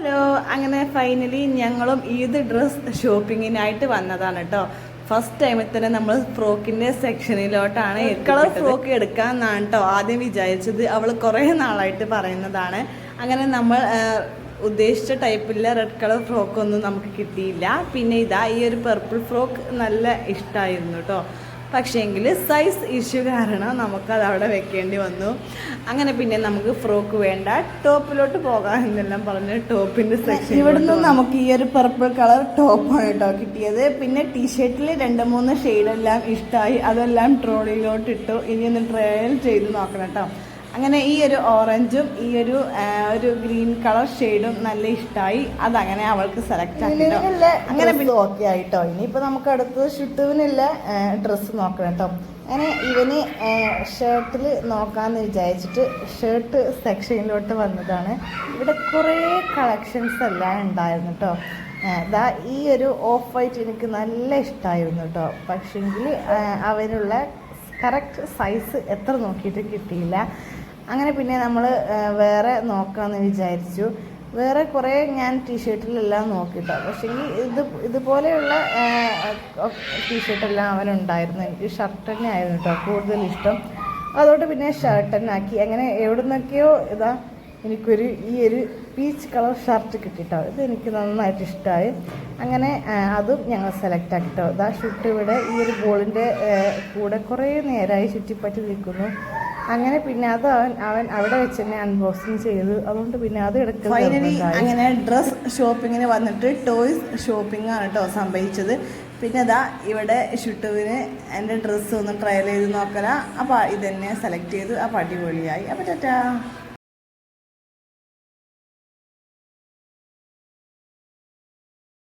Hello, അങ്ങനെ finally ഞങ്ങളും Eid dress ഷോപ്പിങ്ങിനായിട്ട് വന്നതാണ് കേട്ടോ. ഫസ്റ്റ് ടൈമിൽ തന്നെ നമ്മൾ ഫ്രോക്കിൻ്റെ സെക്ഷനിലോട്ടാണ് കളർ ഫ്രോക്ക് എടുക്കാമെന്നാണ് കേട്ടോ ആദ്യം വിചാരിച്ചത്. അവൾ കുറേ നാളായിട്ട് പറയുന്നതാണ്. അങ്ങനെ നമ്മൾ ഉദ്ദേശിച്ച ടൈപ്പിലുള്ള റെഡ് കളർ ഫ്രോക്കൊന്നും നമുക്ക് കിട്ടിയില്ല. പിന്നെ ഇതാ ഈ ഒരു പർപ്പിൾ ഫ്രോക്ക് നല്ല ഇഷ്ടമായിരുന്നു കേട്ടോ. പക്ഷേങ്കിൽ സൈസ് ഇഷ്യൂ കാരണം നമുക്കത് അവിടെ വെക്കേണ്ടി വന്നു. അങ്ങനെ പിന്നെ നമുക്ക് ഫ്രോക്ക് വേണ്ട, ടോപ്പിലോട്ട് പോകാം എന്നെല്ലാം പറഞ്ഞ് ടോപ്പിൻ്റെ സെക്ഷൻ ഇവിടുന്ന് നമുക്ക് ഈ ഒരു പർപ്പിൾ കളർ ടോപ്പാണ് കേട്ടോ കിട്ടിയത്. പിന്നെ ടീഷർട്ടിൽ 2-3 ഷെയ്ഡെല്ലാം ഇഷ്ടമായി, അതെല്ലാം ട്രോളിയിലോട്ട് ഇട്ടു. ഇനി ഒന്ന് ട്രയൽ ചെയ്ത് നോക്കണം കേട്ടോ. അങ്ങനെ ഈ ഒരു ഓറഞ്ചും ഈ ഒരു ഗ്രീൻ കളർ ഷെയ്ഡും നല്ല ഇഷ്ടമായി. അതങ്ങനെ അവൾക്ക് സെലക്ട് ആക്കിട്ടോ. അങ്ങനെ പിന്നെ ഓക്കെ ആയിട്ടോ. ഇനിയിപ്പോൾ നമുക്ക് അടുത്തത് ഷുട്ടുവിനുള്ള ഡ്രസ്സ് നോക്കണം കേട്ടോ. അങ്ങനെ ഇവന് ഷർട്ടിൽ നോക്കാമെന്ന് വിചാരിച്ചിട്ട് ഷർട്ട് സെക്ഷനിലോട്ട് വന്നതാണ്. ഇവിടെ കുറേ കളക്ഷൻസ് എല്ലാം ഉണ്ടായിരുന്നു കേട്ടോ. ഇതാ ഈ ഒരു ഓഫ് വൈറ്റ് എനിക്ക് നല്ല ഇഷ്ടമായിരുന്നു കേട്ടോ. പക്ഷെങ്കിൽ അവനുള്ള കറക്റ്റ് സൈസ് എത്ര നോക്കിയിട്ട് കിട്ടിയില്ല. അങ്ങനെ പിന്നെ നമ്മൾ വേറെ നോക്കാമെന്ന് വിചാരിച്ചു. വേറെ കുറേ ഞാൻ ടീഷർട്ടിലെല്ലാം നോക്കിട്ടോ. പക്ഷേങ്കിൽ ഇതുപോലെയുള്ള ടീഷർട്ടെല്ലാം അവനുണ്ടായിരുന്നു. എനിക്ക് ഷർട്ട് തന്നെ ആയിരുന്നു കേട്ടോ കൂടുതൽ ഇഷ്ടം. അതുകൊണ്ട് പിന്നെ ഷർട്ട് തന്നെ ആക്കി. അങ്ങനെ എവിടെ നിന്നൊക്കെയോ ഇതാ എനിക്കൊരു ഈ ഒരു പീച്ച് കളർ ഷർട്ട് കിട്ടിട്ടോ. ഇത് എനിക്ക് നന്നായിട്ട് ഇഷ്ടമായി. അങ്ങനെ അതും ഞങ്ങൾ സെലക്ട് ആക്കിട്ടോ. ഇതാ ഷൂട്ട് ഇവിടെ ഈ ഒരു ബോളിൻ്റെ കൂടെ കുറേ നേരമായി ചുറ്റിപ്പറ്റി നിൽക്കുന്നു. അങ്ങനെ പിന്നെ അത് അവൻ അവിടെ വെച്ച് തന്നെ അൺബോക്സിങ് ചെയ്തു. അതുകൊണ്ട് പിന്നെ അത് എടുക്കുന്നത് ഫൈനലി അങ്ങനെ ഡ്രസ് ഷോപ്പിങ്ങിന് വന്നിട്ട് ടോയ്സ് ഷോപ്പിംഗ് ആണ് കേട്ടോ സംഭവിച്ചത്. പിന്നെ ഇതാ ഇവിടെ ഷുട്ടുവിന് എൻ്റെ ഡ്രസ്സ് ഒന്ന് ട്രയൽ ചെയ്ത് നോക്കലാ. അപ്പോൾ ഇതന്നെ സെലക്ട് ചെയ്തു. അപ്പോൾ അടിപൊളിയായി. അപ്പോൾ ടാറ്റാ.